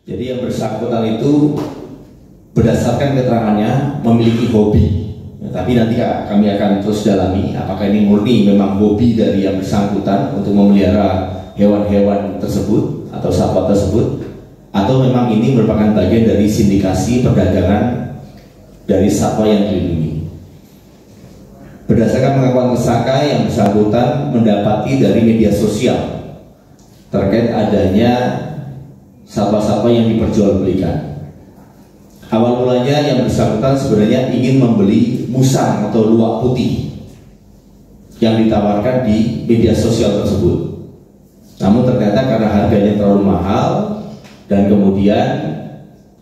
Jadi yang bersangkutan itu berdasarkan keterangannya memiliki hobi. Tapi nanti kami akan terus dalami apakah ini murni memang hobi dari yang bersangkutan untuk memelihara hewan-hewan tersebut atau satwa tersebut, atau memang ini merupakan bagian dari sindikasi perdagangan dari satwa yang dilindungi. Berdasarkan pengakuan tersangka, yang bersangkutan mendapati dari media sosial terkait adanya satwa-satwa yang diperjualbelikan. Awal mulanya yang bersangkutan sebenarnya ingin membeli musang atau luwak putih yang ditawarkan di media sosial tersebut. Namun ternyata karena harganya terlalu mahal dan kemudian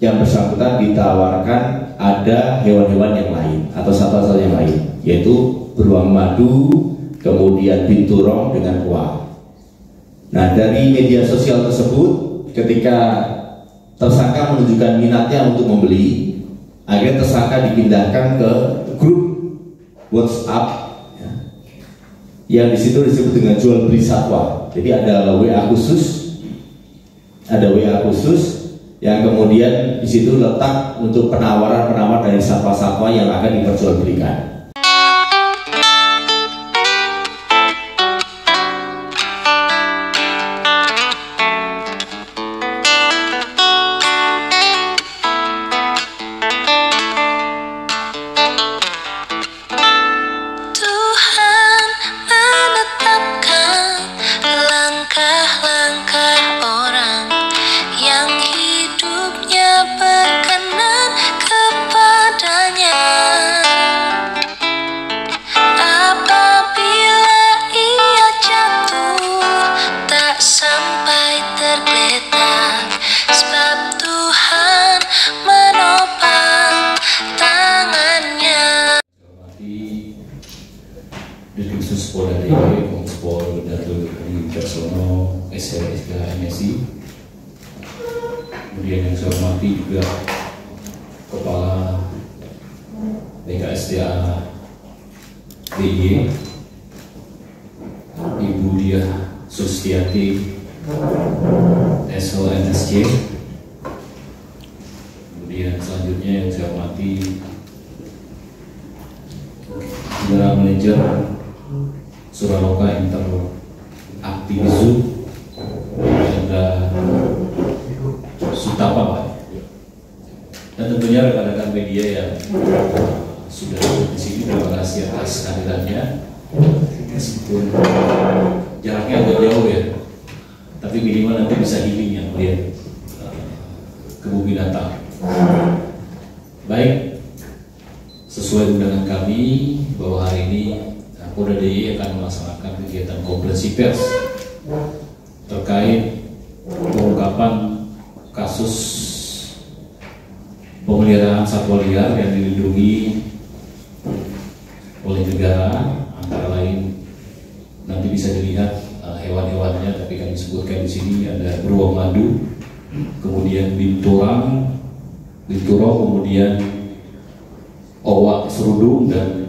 yang bersangkutan ditawarkan ada hewan-hewan yang lain atau satwa-satwa yang lain, yaitu beruang madu, kemudian binturong dengan kuah. Nah, dari media sosial tersebut ketika tersangka menunjukkan minatnya untuk membeli, akhirnya tersangka dipindahkan ke grup WhatsApp ya, yang disitu disebut dengan jual beli satwa. Jadi ada WA khusus, yang kemudian disitu letak untuk penawaran dari satwa-satwa yang akan diperjualbelikan. Khusus Polda DIY, Kompol Datul Persono, SLSK MSI. Kemudian yang saya hormati juga Kepala BKSDA DIY, Ibu Diah Sustiati, SLNSC. Kemudian selanjutnya yang saya hormati General Manager Suraloka Interaktivisu, ada Sutapa, Pak. Dan tentunya rekan-rekan media yang sudah di sini, terima kasih atas kehadirannya. Meskipun jaraknya agak jauh ya, tapi minimal nanti bisa healing yang melihat kebun binatang. Baik, sesuai undangan kami bahwa hari ini Polda DIY akan melaksanakan kegiatan konferensi pers terkait pengungkapan kasus pemeliharaan satwa liar yang dilindungi oleh negara, antara lain nanti bisa dilihat hewan-hewannya, tapi kami sebutkan di sini ada beruang madu, kemudian binturong, kemudian owak serudung dan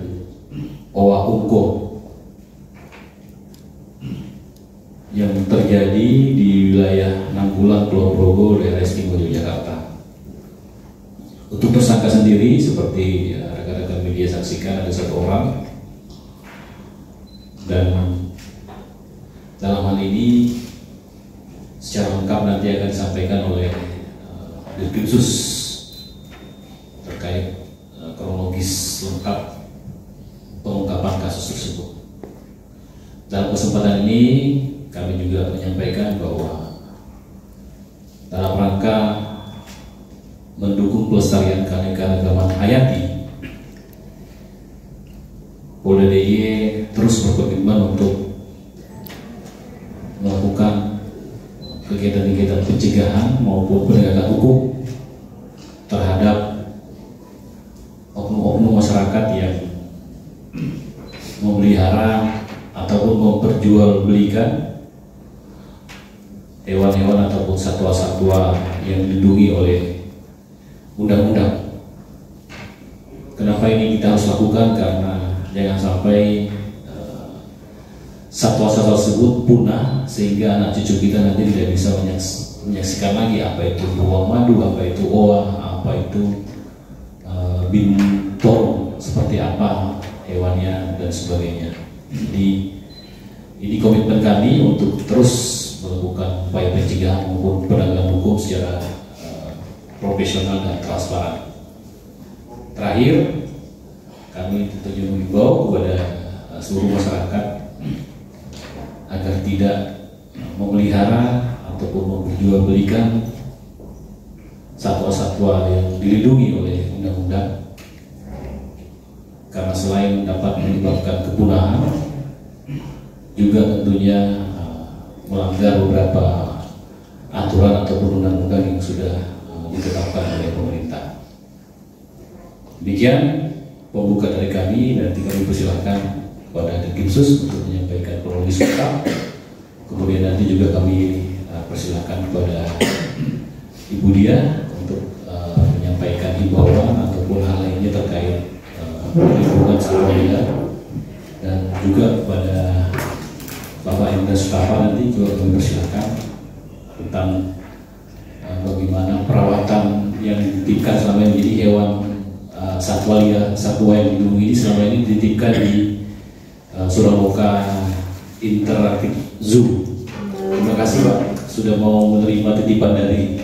owak ungkuk yang terjadi di wilayah Nanggulan, Kulon Progo, daerah istimewa Yogyakarta. Untuk tersangka sendiri, seperti rekan-rekan media saksikan, ada 1 orang, dan dalam hal ini secara lengkap nanti akan disampaikan oleh Dirkrimsus terkait kronologis lengkap pengungkapan kasus tersebut. Dalam kesempatan ini kami juga menyampaikan bahwa dalam rangka mendukung pelestarian keanekaragaman hayati, Polda DIY terus berkomitmen untuk melakukan kegiatan-kegiatan pencegahan maupun penegakan hukum terhadap oknum-oknum masyarakat yang memelihara ataupun memperjualbelikan hewan-hewan ataupun satwa-satwa yang dilindungi oleh undang-undang. Kenapa ini kita harus lakukan? Karena jangan sampai satwa-satwa tersebut punah sehingga anak cucu kita nanti tidak bisa menyaksikan lagi apa itu beruang madu, apa itu oa, apa itu bintang, seperti apa hewannya dan sebagainya. Jadi ini komitmen kami untuk terus melakukan upaya pencegahan maupun penegakan hukum secara profesional dan transparan. Terakhir, kami tentunya mengimbau kepada seluruh masyarakat agar tidak memelihara ataupun memperjualbelikan satwa-satwa yang dilindungi oleh undang-undang, karena selain dapat menyebabkan kepunahan, juga tentunya melanggar beberapa aturan ataupun undang-undang yang sudah ditetapkan oleh pemerintah. Demikian pembuka dari kami, nanti kami persilahkan kepada Dirkrimsus untuk menyampaikan kronologis lengkap. Kemudian nanti juga kami persilahkan kepada Ibu Dia untuk menyampaikan himbauan ataupun hal lainnya terkait perlindungan satwa liar, dan juga kepada Bapak Indra Sukafa nanti juga kami persilahkan tentang bagaimana perawatan yang dititipkan selama ini. Jadi hewan satwa liar, satwa yang dilindungi ini selama ini dititipkan di Suraloka Interactive Zoo. Terima kasih Pak sudah mau menerima titipan dari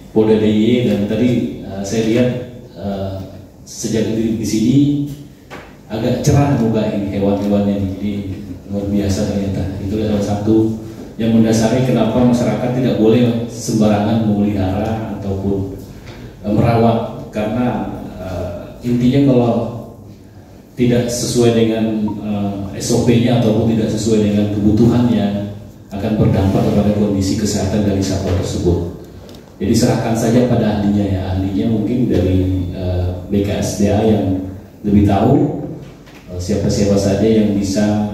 Polda DIY, dan tadi saya lihat sejak di sini agak cerah muka ini hewan-hewannya, jadi luar biasa ternyata. Itu salah satu yang mendasari kenapa masyarakat tidak boleh sembarangan memelihara ataupun merawat, karena intinya kalau tidak sesuai dengan SOP-nya ataupun tidak sesuai dengan kebutuhannya akan berdampak kepada kondisi kesehatan dari satwa tersebut. Jadi serahkan saja pada ahlinya ya, ahlinya mungkin dari BKSDA yang lebih tahu siapa-siapa saja yang bisa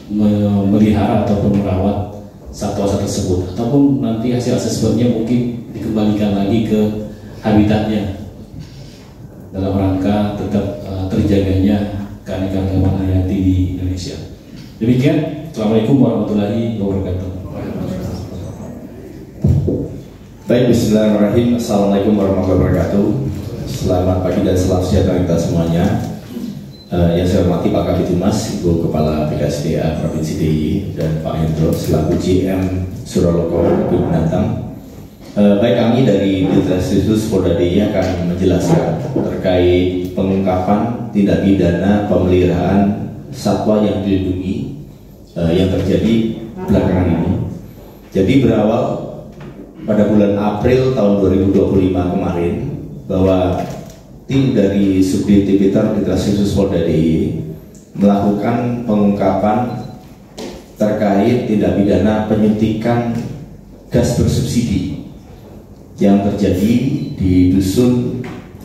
memelihara ataupun merawat satwa tersebut, ataupun nanti hasil asesmennya mungkin dikembalikan lagi ke habitatnya dalam rangka tetap terjaganya keanekaragaman hayati di Indonesia. Demikian, Assalamualaikum warahmatullahi wabarakatuh. Baik, bismillahirrahmanirrahim. Assalamualaikum warahmatullahi wabarakatuh. Selamat pagi dan selamat sejahtera kita semuanya. Yang saya hormati Pak Kabid Humas, Ibu Kepala BKSDA Provinsi DIY, dan Pak Hendro selaku GM Suraloko Kebun Binatang. Baik, kami dari Dirkrimsus Polda DIY akan menjelaskan terkait pengungkapan tindak pidana pemeliharaan satwa yang dilindungi yang terjadi belakangan ini. Jadi berawal pada bulan April tahun 2025 kemarin, bahwa tim dari Subdit Tipiter Dirkrimsus Polda DIY melakukan pengungkapan terkait tindak pidana penyuntikan gas bersubsidi yang terjadi di Dusun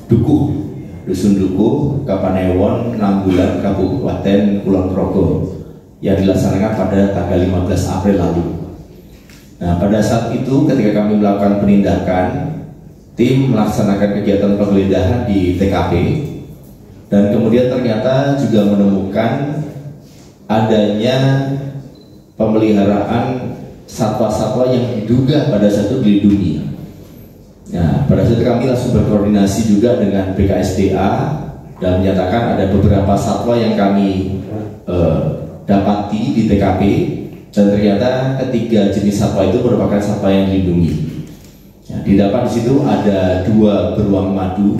Dukuh, Kapanewon, Nambulan, Kabupaten Kulon Progo, yang dilaksanakan pada tanggal 15 April lalu. Nah, pada saat itu ketika kami melakukan penindakan, tim melaksanakan kegiatan penggeledahan di TKP, dan kemudian ternyata juga menemukan adanya pemeliharaan satwa-satwa yang diduga pada saat itu dilindungi. Nah, pada saat itu kami langsung berkoordinasi juga dengan BKSDA dan menyatakan ada beberapa satwa yang kami dapati di TKP, dan ternyata ketiga jenis satwa itu merupakan satwa yang dilindungi. Nah, didapat di situ ada 2 beruang madu,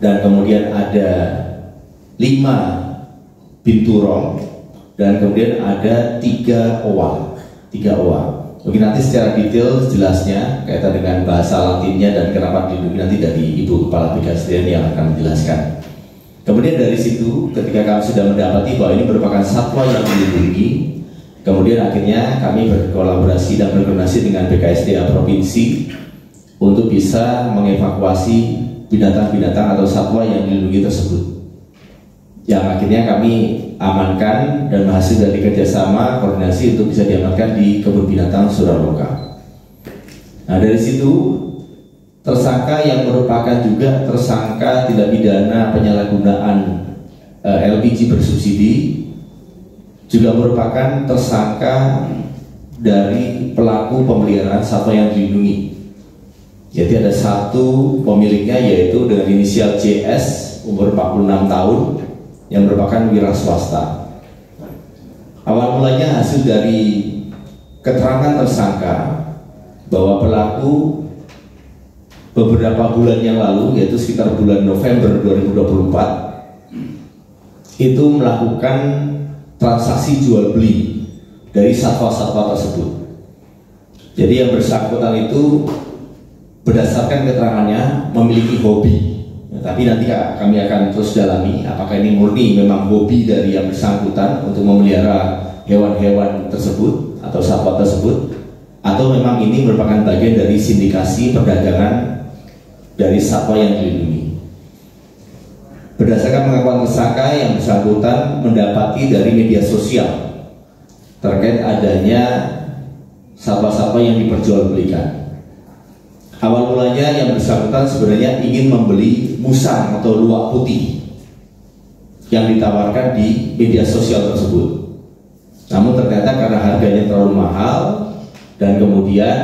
dan kemudian ada 5 binturong, dan kemudian ada 3 owa. Mungkin nanti secara detail jelasnya kaitan dengan bahasa Latinnya dan kenapa dilindungi nanti dari Ibu Kepala BKSDA yang akan menjelaskan. Kemudian dari situ ketika kami sudah mendapati bahwa ini merupakan satwa yang dilindungi, kemudian akhirnya kami berkolaborasi dan berkoordinasi dengan BKSDA Provinsi untuk bisa mengevakuasi binatang-binatang atau satwa yang dilindungi tersebut, yang akhirnya kami amankan dan hasil dari kerjasama koordinasi untuk bisa diamankan di Kebun Binatang Suraloka. Nah, dari situ tersangka yang merupakan juga tersangka tindak pidana penyalahgunaan LPG bersubsidi juga merupakan tersangka dari pelaku pemeliharaan satwa yang dilindungi. Jadi ada satu pemiliknya yaitu dengan inisial JS umur 46 tahun yang merupakan wira swasta. Awal mulanya hasil dari keterangan tersangka bahwa pelaku beberapa bulan yang lalu, yaitu sekitar bulan November 2024, itu melakukan transaksi jual beli dari satwa-satwa tersebut. Jadi yang bersangkutan itu berdasarkan keterangannya memiliki hobi, tapi nanti kami akan terus dalami apakah ini murni memang hobi dari yang bersangkutan untuk memelihara hewan-hewan tersebut atau satwa tersebut, atau memang ini merupakan bagian dari sindikasi perdagangan dari satwa yang dilindungi. Berdasarkan pengakuan tersangka, yang bersangkutan mendapati dari media sosial terkait adanya satwa-satwa yang diperjualbelikan. Awal mulanya yang bersangkutan sebenarnya ingin membeli musang atau luwak putih yang ditawarkan di media sosial tersebut. Namun ternyata karena harganya terlalu mahal, dan kemudian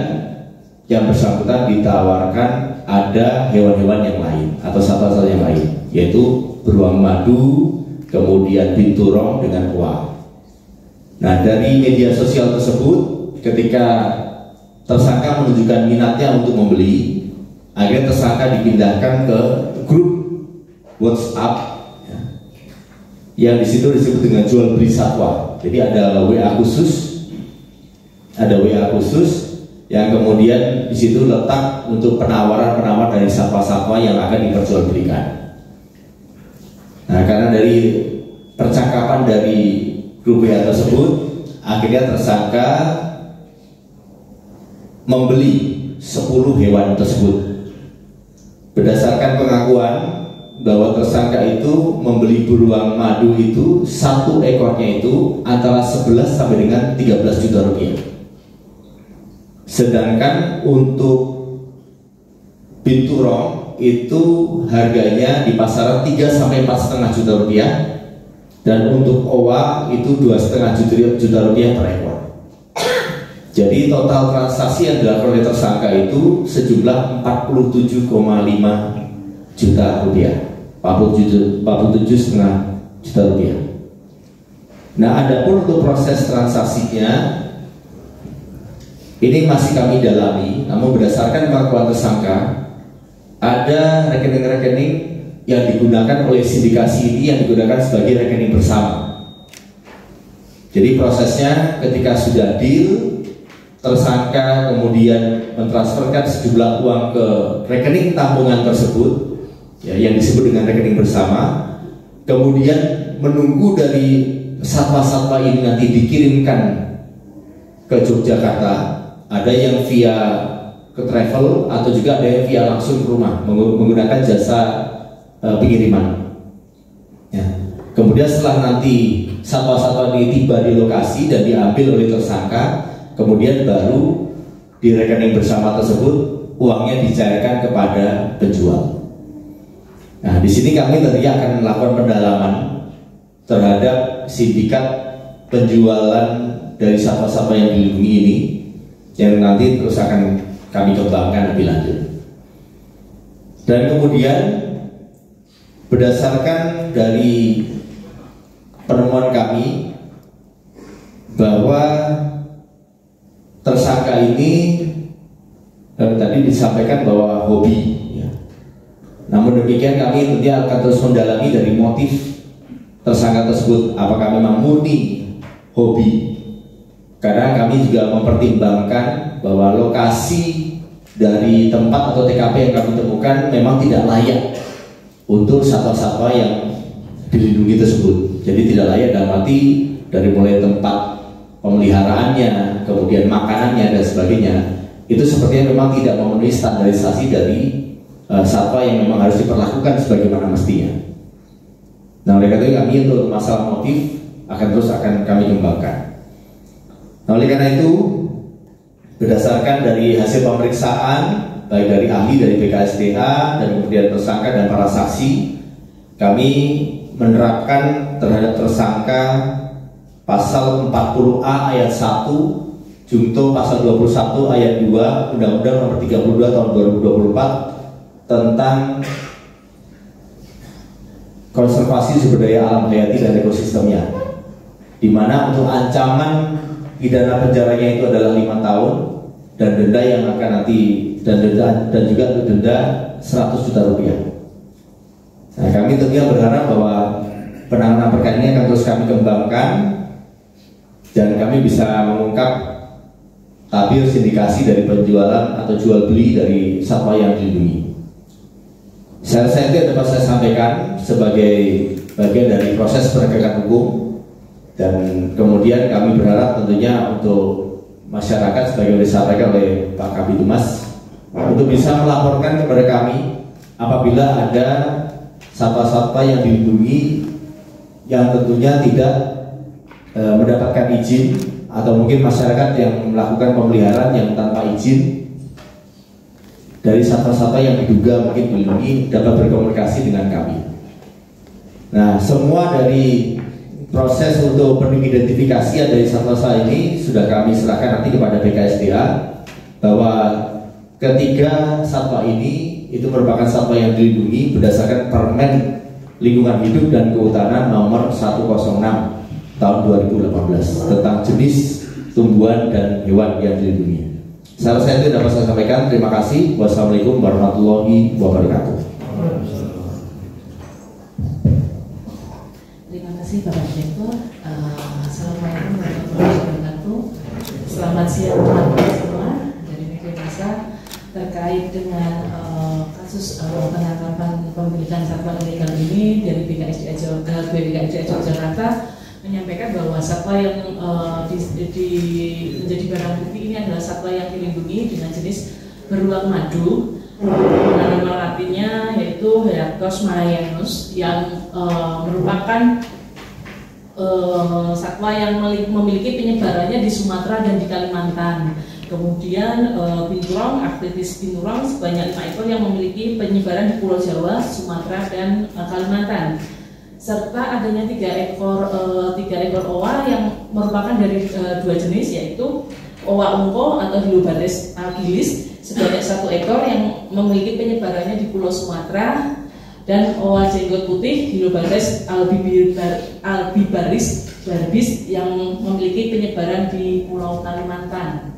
yang bersangkutan ditawarkan ada hewan-hewan yang lain atau satwa-satwa yang lain, yaitu beruang madu, kemudian binturong dengan owa. Nah, dari media sosial tersebut, ketika tersangka menunjukkan minatnya untuk membeli, akhirnya tersangka dipindahkan ke grup WhatsApp yang disitu disebut dengan jual beli satwa. Jadi ada WA khusus, yang kemudian di situ letak untuk penawar dari satwa-satwa yang akan diperjualbelikan. Nah, karena dari percakapan dari grup WA tersebut, akhirnya tersangka membeli 10 hewan tersebut. Berdasarkan pengakuan bahwa tersangka itu membeli beruang madu itu, satu ekornya itu antara 11 sampai dengan 13 juta rupiah. Sedangkan untuk binturong itu harganya di pasaran 3 sampai 4,5 juta rupiah, dan untuk owa itu 2,5 juta rupiah per ekor. Jadi total transaksi yang dilakukan oleh tersangka itu sejumlah 47,5 juta rupiah, 47,5 juta rupiah. Nah, adapun untuk proses transaksinya ini masih kami dalami, namun berdasarkan pengakuan tersangka, ada rekening-rekening yang digunakan oleh sindikasi ini yang digunakan sebagai rekening bersama. Jadi prosesnya ketika sudah deal, tersangka kemudian mentransferkan sejumlah uang ke rekening tabungan tersebut, ya, yang disebut dengan rekening bersama, kemudian menunggu dari satwa-satwa ini nanti dikirimkan ke Yogyakarta. Ada yang via ke travel atau juga ada yang via langsung ke rumah menggunakan jasa pengiriman. Ya. Kemudian setelah nanti satwa-satwa ini tiba di lokasi dan diambil oleh tersangka, kemudian baru di rekening bersama tersebut uangnya dicairkan kepada penjual. Nah, di sini kami tentunya akan melakukan pendalaman terhadap sindikat penjualan dari satwa-satwa yang dilindungi ini, yang nanti terus akan kami kembangkan lebih lanjut. Dan kemudian berdasarkan dari penemuan kami bahwa tersangka ini tadi disampaikan bahwa hobi, ya. Namun demikian kami tentunya akan terus mendalami dari motif tersangka tersebut, apakah memang murni hobi. Karena kami juga mempertimbangkan bahwa lokasi dari tempat atau TKP yang kami temukan memang tidak layak untuk satwa-satwa yang dilindungi tersebut. Jadi tidak layak dalam arti dari mulai tempat pemeliharaannya, kemudian makanannya dan sebagainya, itu sepertinya memang tidak memenuhi standarisasi dari satwa yang memang harus diperlakukan sebagaimana mestinya. Nah, oleh karena itu kami untuk masalah motif akan kami kembangkan. Nah, oleh karena itu, berdasarkan dari hasil pemeriksaan baik dari ahli dari BKSDA dan kemudian tersangka dan para saksi, kami menerapkan terhadap tersangka pasal 40A ayat 1 Junto pasal 21 ayat 2 Undang-Undang Nomor 32 Tahun 2024 tentang konservasi sumber daya alam hayati dan ekosistemnya, di mana untuk ancaman pidana penjaranya itu adalah 5 tahun dan denda yang akan nanti dan juga untuk denda 100 juta rupiah. Nah, kami tentunya berharap bahwa penanganan perkara ini akan terus kami kembangkan dan kami bisa mengungkap tabir sindikasi dari penjualan atau jual beli dari satwa yang dilindungi. Saya itu dapat saya sampaikan sebagai bagian dari proses penegakan hukum, dan kemudian kami berharap tentunya untuk masyarakat sebagai disampaikan oleh Pak Kabid Humas untuk bisa melaporkan kepada kami apabila ada satwa-satwa yang dilindungi yang tentunya tidak mendapatkan izin, atau mungkin masyarakat yang melakukan pemeliharaan yang tanpa izin dari satwa-satwa yang diduga mungkin dilindungi dapat berkomunikasi dengan kami. Nah, semua dari proses untuk pengidentifikasi dari satwa-satwa ini sudah kami serahkan nanti kepada BKSDA, bahwa ketiga satwa ini itu merupakan satwa yang dilindungi berdasarkan Permen Lingkungan Hidup dan Kehutanan Nomor 106 Tahun 2018 tentang jenis tumbuhan dan hewan yang dilindungi. Saya itu dapat saya sampaikan. Terima kasih. Wassalamualaikum warahmatullahi wabarakatuh. Terima kasih Bapak Direktur. Assalamualaikum warahmatullahi wabarakatuh. Selamat siang teman-teman semua dari media massa terkait dengan kasus penangkapan pemilikan satwa ilegal ini dari BKSDA Jakarta menyampaikan bahwa satwa yang menjadi barang bukti ini adalah satwa yang dilindungi dengan jenis beruang madu. Nama artinya yaitu Heraktos malayanus yang merupakan satwa yang memiliki penyebarannya di Sumatera dan di Kalimantan. Kemudian binturong, Archdetys binturong sebanyak 5 ekor yang memiliki penyebaran di Pulau Jawa, Sumatera dan Kalimantan. Serta adanya 3 ekor owa yang merupakan dari 2 jenis, yaitu owa ungko atau Hylobates agilis sebanyak 1 ekor yang memiliki penyebarannya di Pulau Sumatera, dan owa jenggot putih Hylobates albibaris barbis yang memiliki penyebaran di Pulau Kalimantan.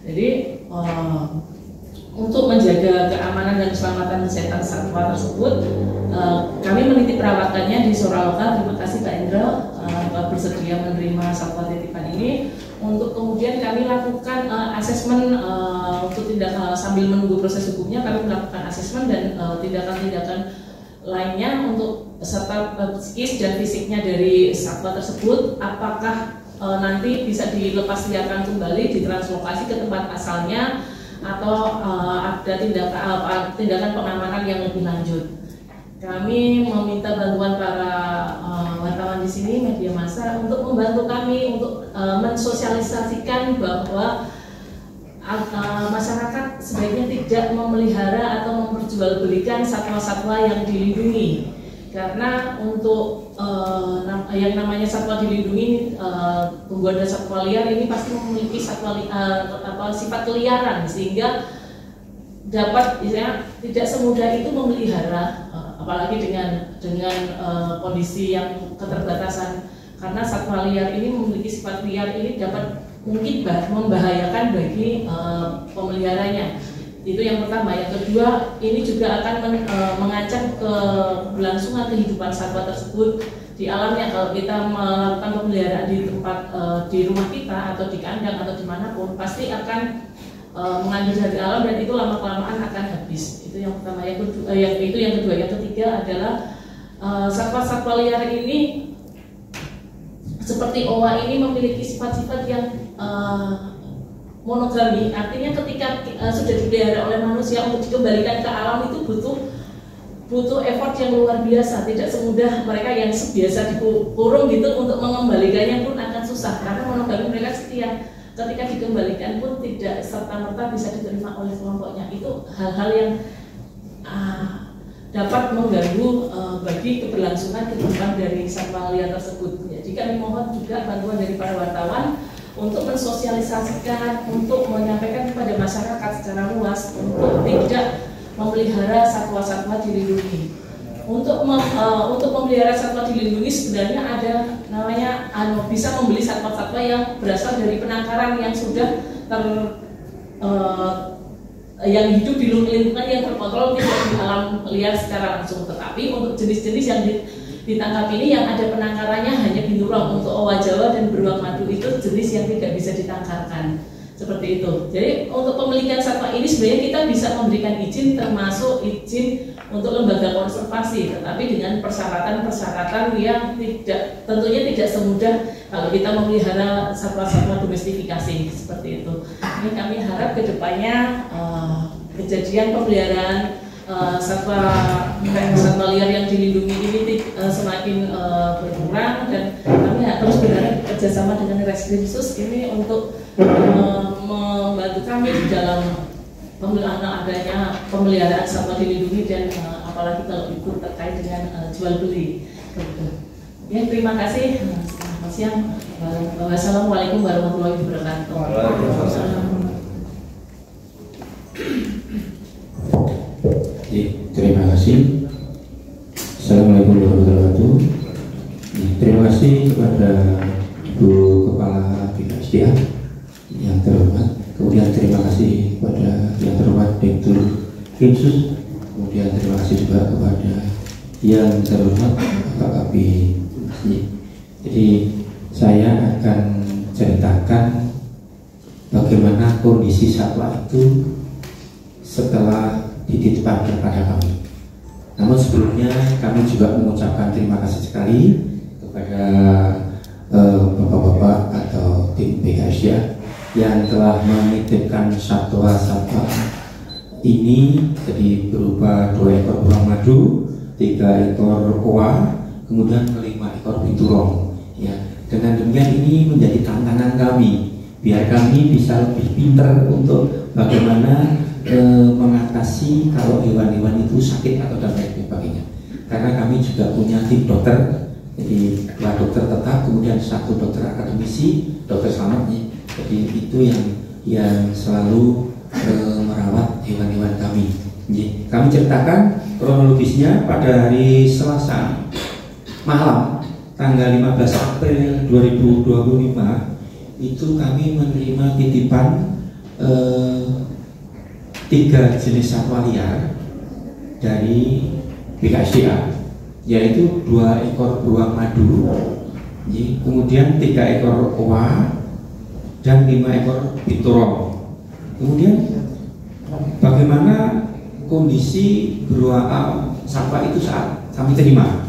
Jadi untuk menjaga keamanan dan keselamatan kesehatan satwa tersebut, kami menitip perawatannya di Soraloka. Terima kasih Pak Indra bersedia menerima satwa titipan ini. Untuk kemudian kami lakukan asesmen untuk sambil menunggu proses hukumnya, kami melakukan asesmen dan tindakan-tindakan lainnya untuk serta psikis dan fisiknya dari satwa tersebut. Apakah nanti bisa dilepasliarkan kembali, ditranslokasi ke tempat asalnya, atau ada tindakan pengamanan yang lebih lanjut. Kami meminta bantuan para wartawan di sini, media massa, untuk membantu kami untuk mensosialisasikan bahwa masyarakat sebaiknya tidak memelihara atau memperjualbelikan satwa-satwa yang dilindungi, karena untuk yang namanya satwa dilindungi, tumbuhan dan satwa liar ini pasti memiliki sifat keliaran, sehingga dapat tidak semudah itu memelihara, apalagi dengan kondisi yang keterbatasan, karena satwa liar ini memiliki sifat liar ini dapat mungkin membahayakan bagi pemeliharanya. Itu yang pertama. Yang kedua, ini juga akan mengancam keberlangsungan kehidupan satwa tersebut di alamnya. Kalau kita melakukan pemeliharaan di tempat di rumah kita atau di kandang atau dimanapun, pasti akan mengambil dari alam, dan itu lama-kelamaan akan habis. Itu yang pertama. Yang kedua, yang ketiga adalah satwa-satwa liar ini seperti owa ini memiliki sifat-sifat yang monogami, artinya ketika sudah dipelihara oleh manusia, untuk dikembalikan ke alam itu butuh effort yang luar biasa. Tidak semudah mereka yang biasa dikurung gitu, untuk mengembalikannya pun akan susah, karena monogami mereka setia. Ketika dikembalikan pun tidak serta-merta bisa diterima oleh kelompoknya. Itu hal-hal yang dapat mengganggu bagi keberlangsungan kehidupan dari satwa liar tersebut. Jadi kami mohon juga bantuan dari para wartawan untuk mensosialisasikan, untuk menyampaikan kepada masyarakat secara luas untuk tidak memelihara satwa-satwa dilindungi. Untuk memelihara satwa dilindungi sebenarnya ada namanya bisa membeli satwa-satwa yang berasal dari penangkaran yang sudah yang hidup di lingkungan yang terkontrol, tidak di alam liar secara langsung. Tetapi untuk jenis-jenis yang ditangkap ini yang ada penangkarannya hanya binturong. Untuk owa Jawa dan beruang madu itu jenis yang tidak bisa ditangkarkan. Seperti itu. Jadi untuk pemilikan satwa ini sebenarnya kita bisa memberikan izin, termasuk izin untuk lembaga konservasi, tetapi dengan persyaratan-persyaratan yang tentunya tidak semudah kalau kita memelihara satwa-satwa domestifikasi seperti itu. Ini kami harap kedepannya kejadian pemeliharaan satwa liar yang dilindungi ini semakin berkurang, dan kami terus berharap bekerjasama dengan Reskrimsus ini untuk membantu kami di dalam adanya pemeliharaan satwa dilindungi, dan apalagi kalau itu terkait dengan jual beli. Ya, terima kasih. Selamat siang. Wassalamualaikum warahmatullahi wabarakatuh. Terima kasih. Assalamualaikum warahmatullahi wabarakatuh. Terima kasih kepada Ibu Kepala BKSDA yang terhormat. Kemudian terima kasih kepada yang terhormat Direktur Krimsus. Kemudian terima kasih juga kepada yang terhormat Pak Kabid. Jadi saya akan ceritakan bagaimana kondisi satwa itu setelah dititipkan kepada kami. Namun sebelumnya kami juga mengucapkan terima kasih sekali kepada bapak-bapak atau tim BKSDA yang telah menitipkan satwa-satwa ini, jadi berupa 2 ekor beruang madu, 3 ekor owa, kemudian 5 ekor binturong. Ya, dengan demikian ini menjadi tantangan kami, biar kami bisa lebih pintar untuk bagaimana mengatasi kalau hewan-hewan itu sakit atau dan lain sebagainya. Karena kami juga punya tim dokter, jadi 2 dokter tetap, kemudian 1 dokter akademisi, dokter selamatnya. Jadi itu yang selalu merawat hewan-hewan kami. Jadi, kami ceritakan kronologisnya pada hari Selasa malam tanggal 15 April 2025 itu kami menerima titipan 3 jenis satwa liar dari BKSDA, yaitu 2 ekor beruang madu, kemudian 3 ekor owa dan 5 ekor binturong. Kemudian bagaimana kondisi beruang satwa itu saat kami terima?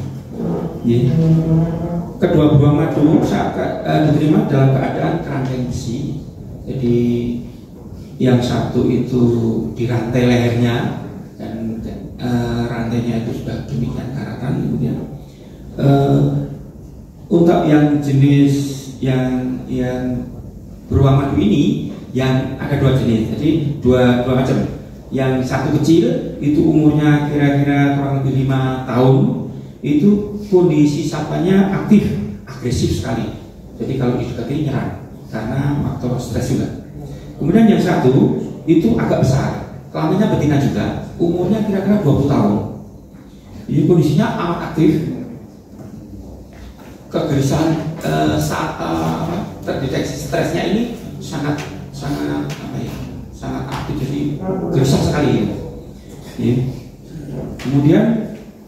Kedua beruang madu saat diterima dalam keadaan kerangkeng besi. Jadi yang satu itu dirantai lehernya, dan rantainya itu sudah demikian karatan. Kemudian untuk yang jenis yang beruang madu ini yang ada 2 jenis, jadi dua macam. Yang satu kecil itu umurnya kira-kira kurang lebih 5 tahun, itu kondisi satwanya aktif, agresif sekali. Jadi kalau didekati nyerang karena faktor stres juga. Kemudian yang satu itu agak besar, kelaminnya betina juga, umurnya kira-kira 20 tahun. Ini kondisinya amat aktif. Kegelisahan saat terdeteksi stresnya ini sangat aktif, jadi gelisah sekali. Kemudian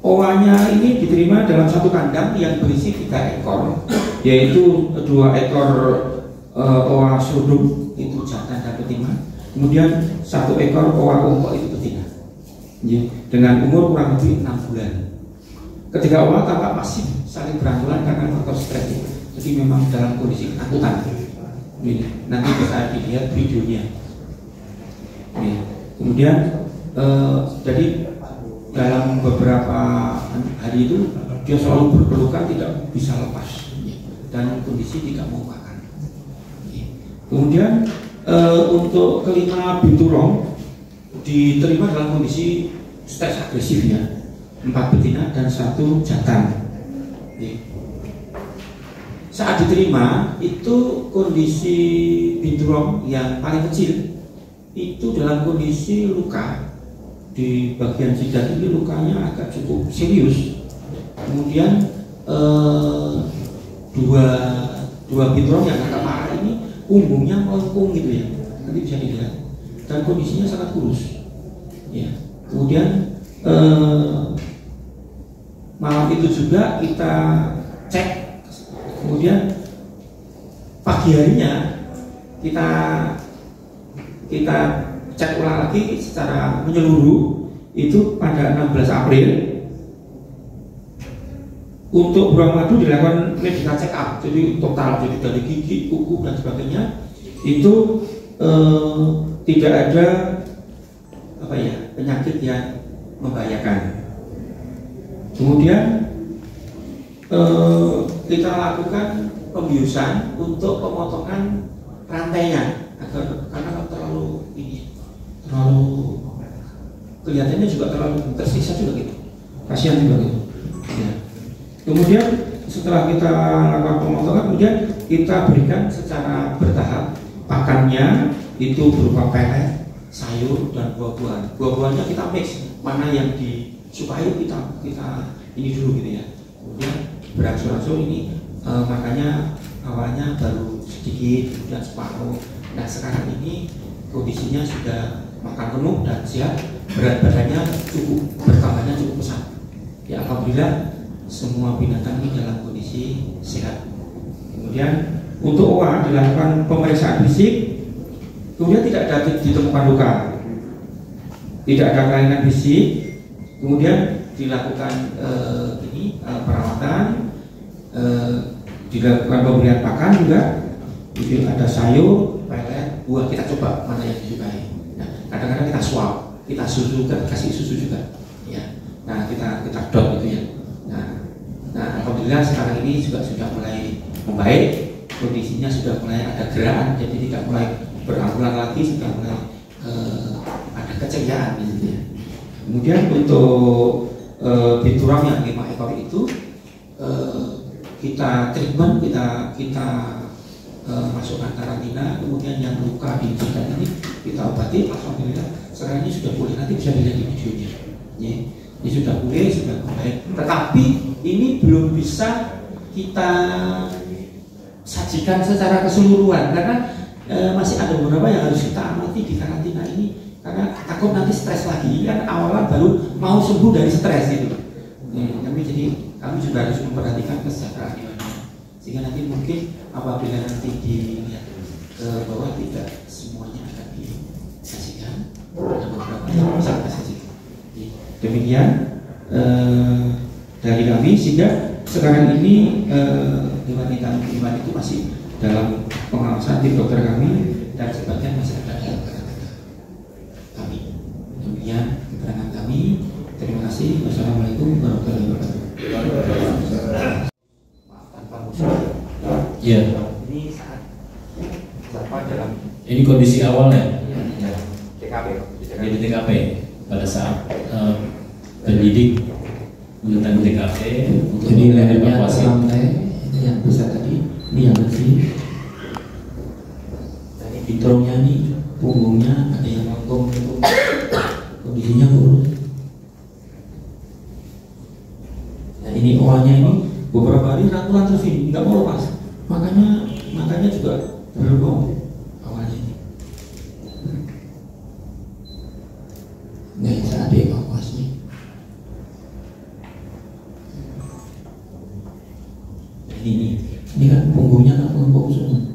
owanya ini diterima dalam satu kandang yang berisi 3 ekor, yaitu 2 ekor owa surdum itu jantan dan betina, kemudian 1 ekor owa ongkok itu betina, dengan umur kurang lebih 6 bulan. Ketiga owa tampak masif saling berangkulan karena faktor stres, jadi memang dalam kondisi ketakutan. Nanti bisa dilihat videonya. Kemudian jadi dalam beberapa hari itu dia selalu berpelukan, tidak bisa lepas, dan kondisi tidak mau makan. Kemudian untuk kelima binturong diterima dalam kondisi stres agresifnya, 4 betina dan 1 jantan. saat diterima itu kondisi Binturong yang paling kecil itu dalam kondisi luka di bagian jidat ini, lukanya agak cukup serius. Kemudian dua Binturong yang agak parah ini punggungnya melengkung gitu ya, nanti bisa dilihat, dan kondisinya sangat kurus ya. Kemudian malam itu juga kita cek, kemudian pagi harinya kita cek ulang lagi secara menyeluruh itu pada 16 April untuk beruang madu dilakukan medical check up, jadi total, jadi dari gigi, kuku dan sebagainya itu tidak ada penyakit yang membahayakan. Kemudian kita lakukan pembiusan untuk pemotongan rantainya karena terlalu kelihatannya juga terlalu tersisa juga gitu, kasihan juga gitu ya. Kemudian setelah kita lakukan pemotongan, kemudian kita berikan secara bertahap pakannya, itu berupa pelet, sayur dan buah-buahan. Buah-buahannya kita mix, mana yang disukai kita ini dulu gitu ya. Kemudian berangsur-angsur ini makanya awalnya baru sedikit, kemudian separuh. Nah sekarang ini kondisinya sudah makan penuh dan siap, berat badannya cukup, bertambahnya cukup besar. Ya alhamdulillah semua binatang ini dalam kondisi sehat. Kemudian untuk owa dilakukan pemeriksaan fisik, kemudian tidak ada ditemukan luka, tidak ada kelainan fisik. Kemudian dilakukan perawatan, dilakukan pemberian pakan juga. Jadi ada sayur, pelet, buah, kita coba mana yang disukai. Nah, kadang-kadang kita swab, kita susu juga, kasih susu juga. Ya. Nah kita dot gitu ya. Nah alhamdulillah sekarang ini juga sudah mulai membaik, kondisinya sudah mulai ada gerakan, jadi tidak mulai berambulan lagi, sudah mulai ada keceriaan gitu ya. Kemudian untuk Binturong yang 5 ekor itu kita treatment, kita masukkan karantina, kemudian yang luka di jidat ini kita obati, alhamdulillah sekarang ini sudah boleh, nanti bisa dilihat di videonya ya. Ini sudah boleh, sudah baik, tetapi ini belum bisa kita sajikan secara keseluruhan karena masih ada beberapa yang harus kita amati di karantina ini, karena takut nanti stres lagi, kan awalan baru mau sembuh dari stres gitu. Kami juga harus memperhatikan kesejahteraan hewannya, sehingga nanti mungkin apabila nanti dilihat ke bawah tidak semuanya akan disajikan, ada beberapa yang bisa kita sajikan. Demikian dari kami, sehingga sekarang ini hewan itu masih dalam pengawasan tim dokter kami dan sebagian masih ada dalam karantina kami. Demikian keterangan kami. Terima kasih. Wassalamualaikum warahmatullahi wabarakatuh. Tanpa musuh. Iya. Ini saat berapa dalam? Ini kondisi awalnya. TKP. Jadi TKP pada saat penyidik mendatangi TKP untuk jadi lehernya evakuasi. lantai itu yang besar tadi, ini yang kecil. Tadi Binturongnya nih, punggungnya ada yang melengkung itu, kondisinya kurus. Nah ini owanya ini beberapa hari ratusan terus ini nggak mau lepas, makanya juga berbau awalnya ini. Nggak bisa ada evakuasi. Ini kan punggungnya kan melempung semua.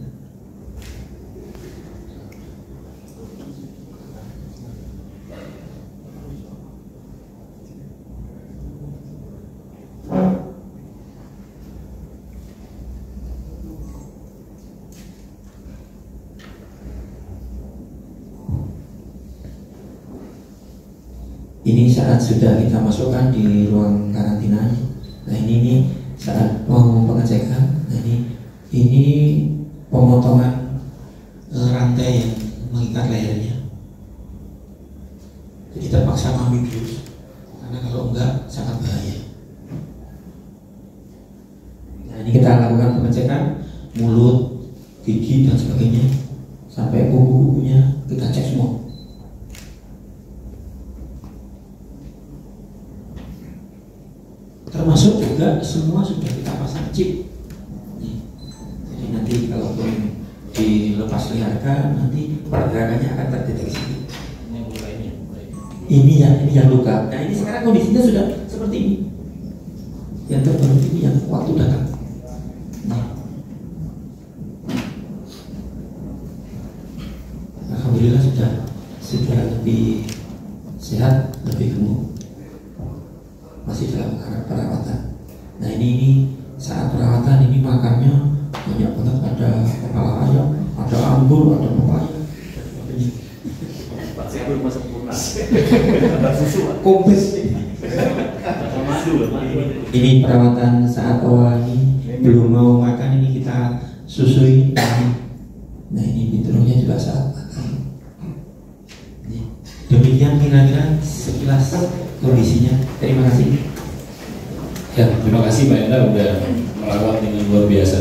Ini saat sudah kita masukkan di ruang karantina. Nah ini saat mau pengecekan. Nah ini pemotongan rantai yang mengikat lehernya. Jadi terpaksa kami bius, karena kalau enggak sangat bahaya. Nah ini ini kita lakukan pengecekan mulut, gigi dan sebagainya, sampai kuku-kukunya kita cek semua. Termasuk juga semua sudah kita pasang chip. Jadi nanti kalau dilepas liarkan, nanti pergerakannya akan terdeteksi. Ini yang luka. Nah ini sekarang kondisinya sudah seperti ini. Yang terbaru ini yang waktu datang. Alhamdulillah sudah lebih sehat, lebih gemuk. Masih dalam perawatan. Nah ini saat perawatan ini makannya banyak banget, ada kepala ayam, ada anggur, ada pepaya. Pak saya belum masuk sempurna. Ada susu. Kompes. Ini perawatan saat awal ini belum mau makan, ini kita susui. Nah ini pintunya juga saat makan. Demikian kira-kira sekilas kondisinya. Terima kasih. Ya, terima kasih Mbak Enda udah merawat dengan luar biasa.